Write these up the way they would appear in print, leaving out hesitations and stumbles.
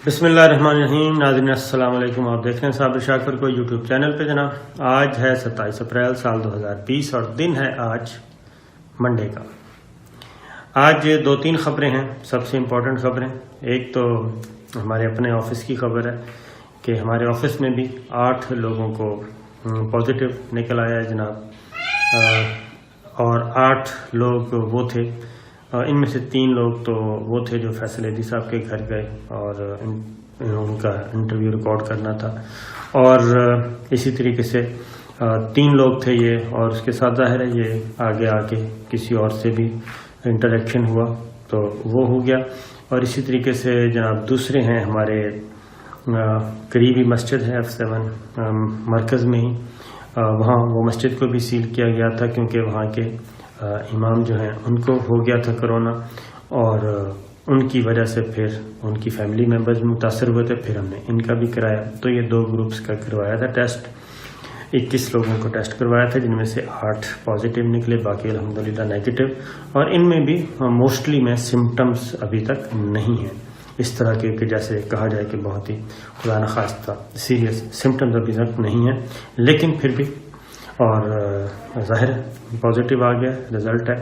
بسم اللہ الرحمن الرحیم. ناظرین السلام علیکم. آپ دیکھ رہے ہیں صابر شاکر کو یوٹیوب چینل پہ. جناب آج ہے 27 اپریل سال 2020 اور دن ہے آج منڈے کا. آج 2-3 خبریں ہیں, سب سے امپورٹنٹ خبریں. ایک تو ہمارے اپنے آفس کی خبر ہے کہ ہمارے آفس میں بھی 8 لوگوں کو پازیٹیو نکل آیا ہے جناب, اور 8 لوگ وہ تھے, ان میں سے 3 لوگ تو وہ تھے جو فیصل عیدی صاحب کے گھر گئے اور ان کا انٹرویو ریکارڈ کرنا تھا, اور اسی طریقے سے 3 لوگ تھے یہ, اور اس کے ساتھ ظاہر ہے یہ آگے آ کے کسی اور سے بھی انٹریکشن ہوا تو وہ ہو گیا. اور اسی طریقے سے جناب دوسرے ہیں ہمارے قریبی مسجد ہے F7 مرکز میں ہی, وہاں وہ مسجد کو بھی سیل کیا گیا تھا کیونکہ وہاں کے امام جو ہیں ان کو ہو گیا تھا کرونا, اور ان کی وجہ سے پھر ان کی فیملی ممبرز بھی متاثر ہوئے تھے, پھر ہم نے ان کا بھی کرایا. تو یہ 2 گروپس کا کروایا تھا ٹیسٹ, 21 لوگوں کو ٹیسٹ کروایا تھا جن میں سے 8 پازیٹیو نکلے, باقی الحمدللہ نیگیٹو. اور ان میں بھی موسٹلی میں سمٹمز ابھی تک نہیں ہیں اس طرح کے کہ جیسے کہا جائے کہ بہت ہی خدا نخواستہ سیریس سمٹمز ابھی تک نہیں ہیں, لیکن پھر بھی اور ظاہر پازیٹیو آ گیا رزلٹ ہے.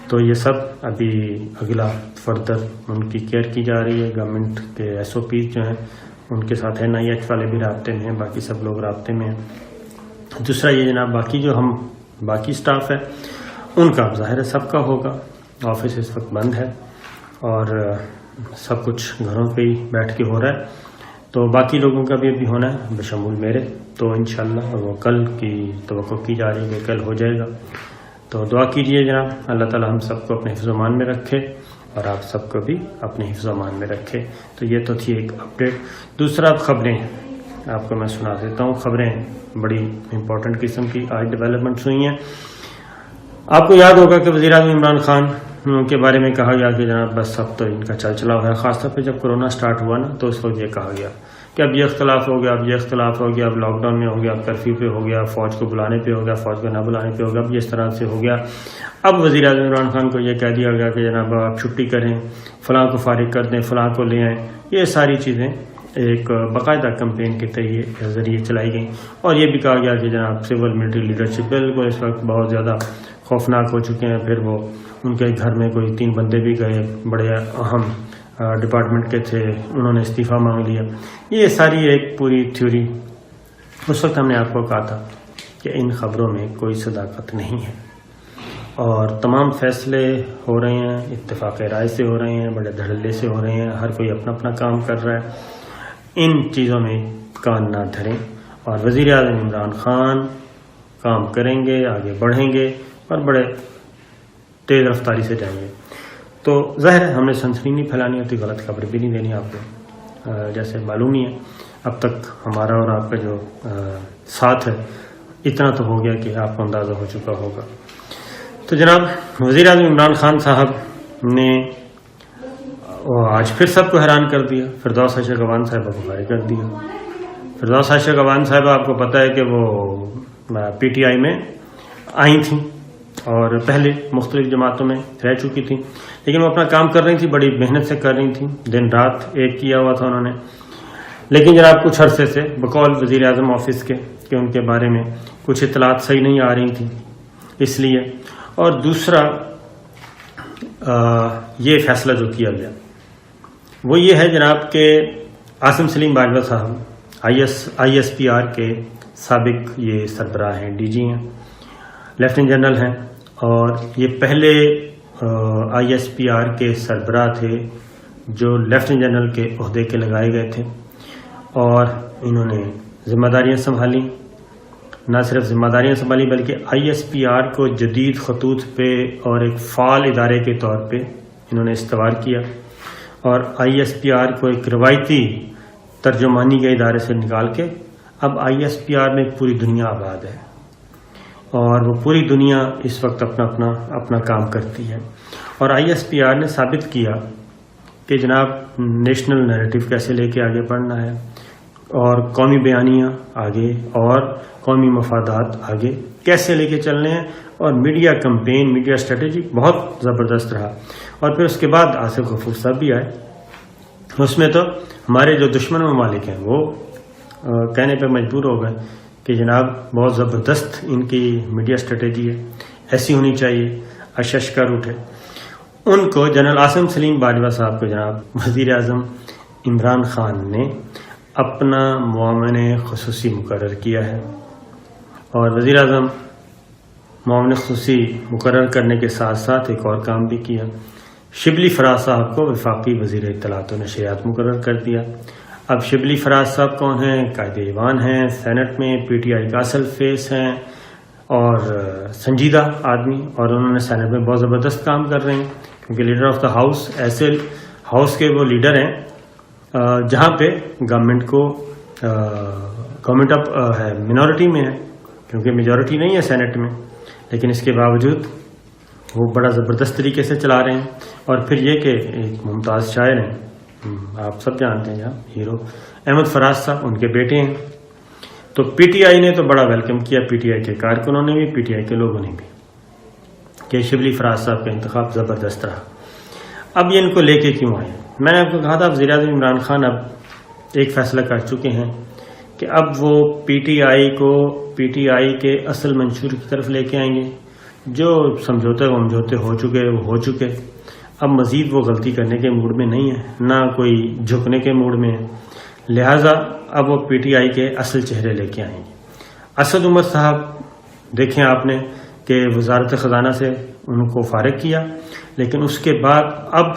تو یہ سب ابھی اگلا فردر ان کی کیئر کی جا رہی ہے. گورنمنٹ کے SOPs جو ہیں ان کے ساتھ NIH والے بھی رابطے میں ہیں, باقی سب لوگ رابطے میں ہیں. دوسرا یہ جناب باقی جو ہم باقی سٹاف ہے ان کا ظاہر ہے سب کا ہوگا, آفس اس وقت بند ہے اور سب کچھ گھروں پہ ہی بیٹھ کے ہو رہا ہے. تو باقی لوگوں کا بھی ابھی ہونا ہے بشمول میرے, تو انشاءاللہ وہ کل کی توقع کی جا رہی ہے کہ کل ہو جائے گا. تو دعا کیجئے جناب, اللہ تعالی ہم سب کو اپنے حفظ و امان میں رکھے اور آپ سب کو بھی اپنے حفظ و امان میں رکھے. تو یہ تو تھی ایک اپڈیٹ. دوسرا اب خبریں آپ کو میں سنا دیتا ہوں. خبریں بڑی امپورٹنٹ قسم کی آج ڈیولپمنٹس ہوئی ہیں. آپ کو یاد ہوگا کہ وزیر اعظم عمران خان کے بارے میں کہا گیا کہ جناب بس اب تو ان کا چل چلا ہوا ہے. خاص طور پہ جب کورونا سٹارٹ ہوا نا تو اس وقت یہ کہا گیا کہ اب یہ اختلاف ہو گیا, اب یہ اختلاف ہو گیا, اب لاک ڈاؤن میں ہو گیا, اب کرفیو پہ ہو گیا, فوج کو بلانے پہ ہو گیا, فوج کو نہ بلانے پہ ہو گیا, اب یہ اس طرح سے ہو گیا. اب وزیر اعظم عمران خان کو یہ کہہ دیا گیا کہ جناب آپ چھٹی کریں, فلاں کو فارغ کر دیں, فلاں کو لے آئیں. یہ ساری چیزیں ایک باقاعدہ کمپین کے ذریعے چلائی گئیں, اور یہ بھی کہا گیا کہ جناب سول ملٹری لیڈرشپ بالکل اس وقت بہت زیادہ خوفناک ہو چکے ہیں. پھر وہ ان کے گھر میں کوئی 3 بندے بھی گئے, بڑے اہم ڈپارٹمنٹ کے تھے, انہوں نے استعفیٰ مانگ لیا. یہ ساری ایک پوری تھیوری. اس وقت ہم نے آپ کو کہا تھا کہ ان خبروں میں کوئی صداقت نہیں ہے, اور تمام فیصلے ہو رہے ہیں اتفاق رائے سے ہو رہے ہیں, بڑے دھڑلے سے ہو رہے ہیں, ہر کوئی اپنا اپنا کام کر رہا ہے. ان چیزوں میں کان نہ دھریں, اور وزیر اعظم عمران خان کام کریں گے, آگے بڑھیں گے اور بڑے تیز رفتاری سے جائیں گے. تو ظاہر ہے ہم نے سنسنی نہیں پھیلانی ہوتی, غلط خبر بھی نہیں دینی آپ کو. جیسے معلوم ہی ہے اب تک ہمارا اور آپ کا جو ساتھ ہے اتنا تو ہو گیا کہ آپ کو اندازہ ہو چکا ہوگا. تو جناب وزیر اعظم عمران خان صاحب نے آج پھر سب کو حیران کر دیا. فردوس عائشہ گوان صاحبہ کو فارغ کر دیا. فردوس عائشہ گوان صاحبہ آپ کو پتہ ہے کہ وہ PTI میں آئی تھیں اور پہلے مختلف جماعتوں میں رہ چکی تھیں, لیکن وہ اپنا کام کر رہی تھی, بڑی محنت سے کر رہی تھیں, دن رات ایک کیا ہوا تھا انہوں نے. لیکن جناب کچھ عرصے سے بقول وزیر اعظم آفس کے کہ ان کے بارے میں کچھ اطلاعات صحیح نہیں آ رہی تھیں, اس لیے. اور دوسرا یہ فیصلہ جو کیا گیا وہ یہ ہے جناب کہ عاصم سلیم باجوہ صاحب ISPR کے سابق یہ سربراہ ہیں, DG ہیں, لیفٹیننٹ جنرل ہیں, اور یہ پہلے ISPR کے سربراہ تھے جو لیفٹیننٹ جنرل کے عہدے کے لگائے گئے تھے, اور انہوں نے ذمہ داریاں سنبھالی. نہ صرف ذمہ داریاں سنبھالی بلکہ ISPR کو جدید خطوط پہ اور ایک فعال ادارے کے طور پہ انہوں نے استوار کیا, اور ISPR کو ایک روایتی ترجمانی کے ادارے سے نکال کے اب ISPR میں پوری دنیا آباد ہے, اور وہ پوری دنیا اس وقت اپنا کام کرتی ہے. اور ISPR نے ثابت کیا کہ جناب نیشنل نیریٹو کیسے لے کے آگے بڑھنا ہے, اور قومی بیانیاں آگے اور قومی مفادات آگے کیسے لے کے چلنے ہیں, اور میڈیا کمپین, میڈیا اسٹریٹجی بہت زبردست رہا. اور پھر اس کے بعد آصف غفور صاحب بھی آئے, اس میں تو ہمارے جو دشمن ممالک ہیں وہ کہنے پہ مجبور ہو گئے کہ جناب بہت زبردست ان کی میڈیا اسٹریٹجی ہے، ایسی ہونی چاہیے، اششکر اٹھے۔ ان کو جنرل عاصم سلیم باجوہ صاحب کو جناب وزیر اعظم عمران خان نے اپنا معاون خصوصی مقرر کیا ہے، اور وزیر اعظم معاون خصوصی مقرر کرنے کے ساتھ ساتھ ایک اور کام بھی کیا، شبلی فراز صاحب کو وفاقی وزیر اطلاعات و نشریات مقرر کر دیا۔ اب شبلی فراز صاحب کون ہیں؟ قائد ایوان ہیں، سینٹ میں پی ٹی آئی کا اصل فیس ہیں اور سنجیدہ آدمی، اور انہوں نے سینٹ میں بہت زبردست کام کر رہے ہیں، کیونکہ لیڈر آف دا ہاؤس ایسے ہاؤس کے وہ لیڈر ہیں جہاں پہ گورنمنٹ اب ہے منورٹی میں ہے، کیونکہ میجورٹی نہیں ہے سینٹ میں، لیکن اس کے باوجود وہ بڑا زبردست طریقے سے چلا رہے ہیں۔ اور پھر یہ کہ ایک ممتاز شاعر ہیں، آپ سب جانتے ہیں ہیرو احمد فراز صاحب، ان کے بیٹے ہیں۔ تو پی ٹی آئی نے تو بڑا ویلکم کیا، پی ٹی آئی کے کارکنوں نے بھی، پی ٹی آئی کے لوگوں نے بھی، کہ شبلی فراز صاحب کا انتخاب زبردست رہا۔ اب یہ ان کو لے کے کیوں آئے؟ میں نے آپ کو کہا تھا وزیر اعظم عمران خان اب ایک فیصلہ کر چکے ہیں کہ اب وہ پی ٹی آئی کے اصل منشور کی طرف لے کے آئیں گے۔ جو سمجھوتے ہو چکے، اب مزید وہ غلطی کرنے کے موڈ میں نہیں ہے، نہ کوئی جھکنے کے موڈ میں ہے، لہٰذا اب وہ پی ٹی آئی کے اصل چہرے لے کے آئیں گے۔ اسد عمر صاحب دیکھیں آپ نے کہ وزارت خزانہ سے ان کو فارغ کیا، لیکن اس کے بعد اب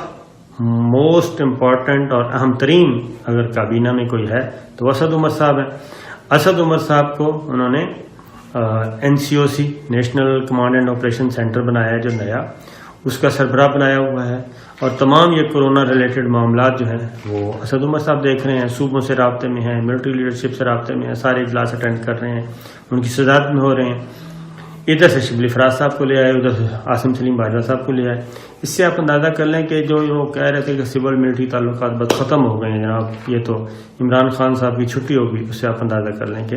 موسٹ امپورٹنٹ اور اہم ترین اگر کابینہ میں کوئی ہے تو وہ اسد عمر صاحب ہیں۔ اسد عمر صاحب کو انہوں نے NCOC national command and operation centre بنایا ہے جو نیا، اس کا سربراہ بنایا ہوا ہے، اور تمام یہ کورونا ریلیٹڈ معاملات جو ہیں وہ اسد عمر صاحب دیکھ رہے ہیں، صوبوں سے رابطے میں ہیں، ملٹری لیڈرشپ سے رابطے میں ہیں، سارے اجلاس اٹینڈ کر رہے ہیں، ان کی صدارت میں ہو رہے ہیں۔ ادھر سے شبلی فراز صاحب کو لے آئے، ادھر سے عاصم سلیم باجوہ صاحب کو لے آئے۔ اس سے آپ اندازہ کر لیں کہ جو وہ کہہ رہے تھے کہ سول ملٹری تعلقات بس ختم ہو گئے ہیں جناب، یہ تو عمران خان صاحب کی چھٹی ہوگی، اس سے آپ اندازہ کر لیں کہ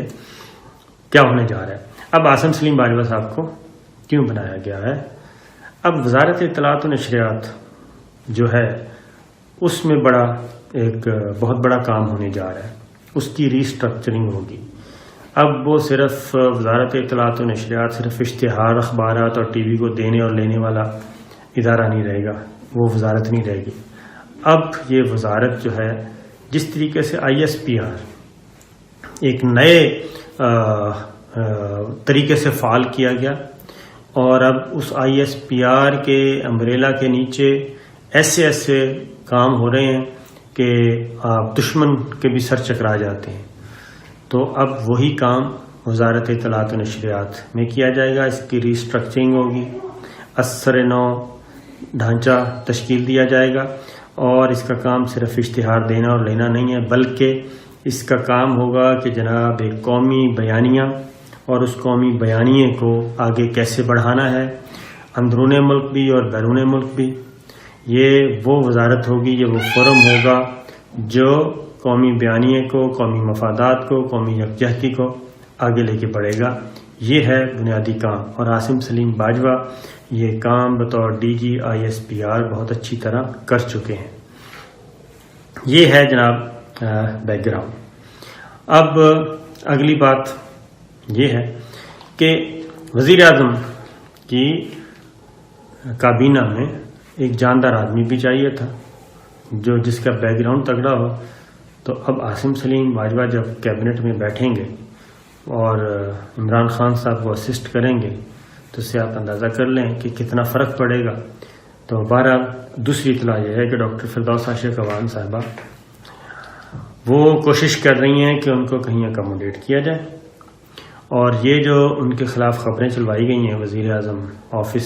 کیا ہونے جا رہا ہے۔ اب عاصم سلیم باجوہ صاحب کو کیوں بنایا گیا ہے؟ اب وزارت اطلاعات و نشریات جو ہے اس میں ایک بہت بڑا کام ہونے جا رہا ہے، اس کی ری اسٹرکچرنگ ہوگی۔ اب وہ صرف وزارت اطلاعات و نشریات صرف اشتہار، اخبارات اور ٹی وی کو دینے اور لینے والا ادارہ نہیں رہے گا، وہ وزارت نہیں رہے گی۔ اب یہ وزارت جو ہے جس طریقے سے ISPR ایک نئے طریقے سے فعال کیا گیا، اور اب اس ISPR کے امبریلا کے نیچے ایسے کام ہو رہے ہیں کہ آپ دشمن کے بھی سر چکرا جاتے ہیں، تو اب وہی کام وزارت اطلاعات و نشریات میں کیا جائے گا۔ اس کی ری اسٹرکچرنگ ہوگی، اثر نو ڈھانچہ تشکیل دیا جائے گا، اور اس کا کام صرف اشتہار دینا اور لینا نہیں ہے، بلکہ اس کا کام ہوگا کہ جناب ایک قومی بیانیہ، اور اس قومی بیانیے کو آگے کیسے بڑھانا ہے، اندرون ملک بھی اور بیرون ملک بھی۔ یہ وہ وزارت ہوگی، یہ وہ فورم ہوگا جو قومی بیانیے کو، قومی مفادات کو، قومی یکجہتی کو آگے لے کے بڑھے گا۔ یہ ہے بنیادی کام، اور عاصم سلیم باجوہ یہ کام بطور DG ISPR بہت اچھی طرح کر چکے ہیں۔ یہ ہے جناب بیک گراؤنڈ۔ اب اگلی بات یہ ہے کہ وزیر اعظم کی کابینہ میں ایک جاندار آدمی بھی چاہیے تھا جس کا بیک گراؤنڈ تگڑا ہو۔ تو اب عاصم سلیم باجوہ جب کیبنٹ میں بیٹھیں گے اور عمران خان صاحب کو اسسٹ کریں گے تو اس سے آپ اندازہ کر لیں کہ کتنا فرق پڑے گا۔ تو بہرحال دوسری اطلاع یہ ہے کہ ڈاکٹر فردوس عاشق اعوان صاحبہ وہ کوشش کر رہی ہیں کہ ان کو کہیں اکاموڈیٹ کیا جائے، اور یہ جو ان کے خلاف خبریں چلوائی گئی ہیں وزیر اعظم آفس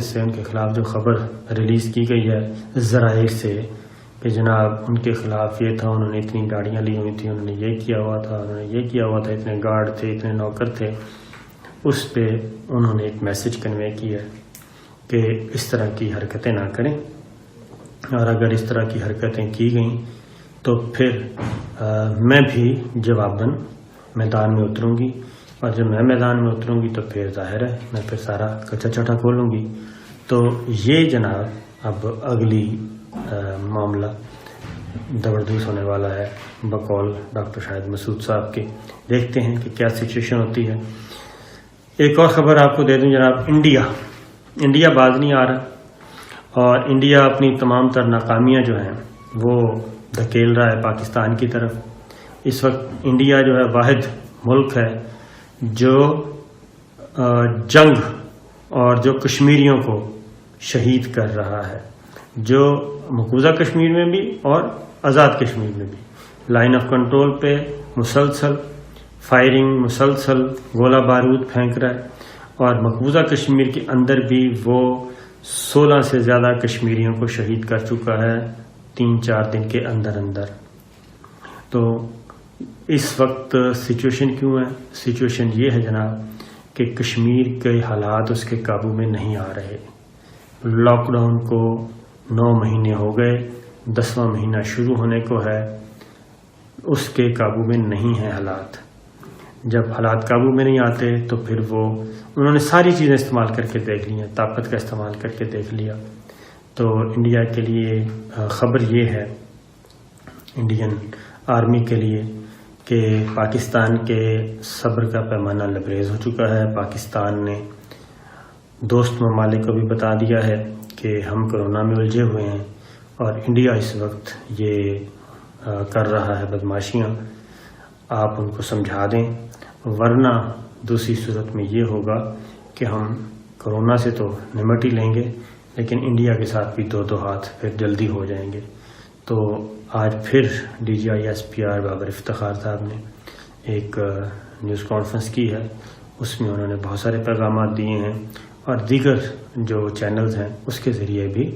سے ان کے خلاف جو خبر ریلیز کی گئی ہے ذرائع سے کہ جناب ان کے خلاف یہ تھا، انہوں نے اتنی گاڑیاں لی ہوئی تھیں، انہوں نے یہ کیا ہوا تھا، اتنے گارڈ تھے، اتنے نوکر تھے، اس پہ انہوں نے ایک میسج کنوے کیا کہ اس طرح کی حرکتیں نہ کریں، اور اگر اس طرح کی حرکتیں کی گئیں تو پھر میں بھی جواباً میدان میں اتروں گی، اور جب میں میدان میں اتروں گی تو پھر ظاہر ہے میں پھر سارا کچا چٹا کھولوں گی۔ تو یہ جناب اب اگلی معاملہ زبردست ہونے والا ہے بقول ڈاکٹر شاہد مسعود صاحب کے. دیکھتے ہیں کہ کیا سچویشن ہوتی ہے. ایک اور خبر آپ کو دے دوں جناب. انڈیا باز نہیں آ رہا اور انڈیا اپنی تمام تر ناکامیاں جو ہیں وہ دھکیل رہا ہے پاکستان کی طرف. اس وقت انڈیا جو ہے واحد ملک ہے جو جنگ اور جو کشمیریوں کو شہید کر رہا ہے، جو مقبوضہ کشمیر میں بھی اور آزاد کشمیر میں بھی لائن آف کنٹرول پہ مسلسل فائرنگ، مسلسل گولہ بارود پھینک رہا ہے اور مقبوضہ کشمیر کے اندر بھی وہ 16 سے زیادہ کشمیریوں کو شہید کر چکا ہے 3-4 دن کے اندر. تو اس وقت سچویشن کیوں ہے؟ سچویشن یہ ہے جناب کہ کشمیر کے حالات اس کے قابو میں نہیں آ رہے. لاک ڈاؤن کو 9 مہینے ہو گئے، 10واں مہینہ شروع ہونے کو ہے، اس کے قابو میں نہیں ہیں حالات. جب حالات قابو میں نہیں آتے تو پھر انہوں نے ساری چیزیں استعمال کر کے دیکھ لی ہیں، طاقت کا استعمال کر کے دیکھ لیا. تو انڈیا کے لیے خبر یہ ہے، انڈین آرمی کے لیے، کہ پاکستان کے صبر کا پیمانہ لبریز ہو چکا ہے. پاکستان نے دوست ممالک کو بھی بتا دیا ہے کہ ہم کورونا میں الجھے ہوئے ہیں اور انڈیا اس وقت یہ کر رہا ہے بدماشیاں، آپ ان کو سمجھا دیں، ورنہ دوسری صورت میں یہ ہوگا کہ ہم کورونا سے تو نمٹ ہی لیں گے لیکن انڈیا کے ساتھ بھی 2 ہاتھ پھر جلدی ہو جائیں گے. تو آج پھر DGI/SPR بابر افتخار صاحب نے ایک نیوز کانفرنس کی ہے، اس میں انہوں نے بہت سارے پیغامات دیے ہیں اور دیگر جو چینلز ہیں اس کے ذریعے بھی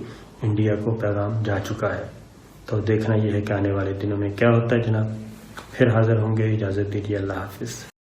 انڈیا کو پیغام جا چکا ہے. تو دیکھنا یہ ہے کہ آنے والے دنوں میں کیا ہوتا ہے جناب. پھر حاضر ہوں گے، اجازت دیجیے، اللہ حافظ.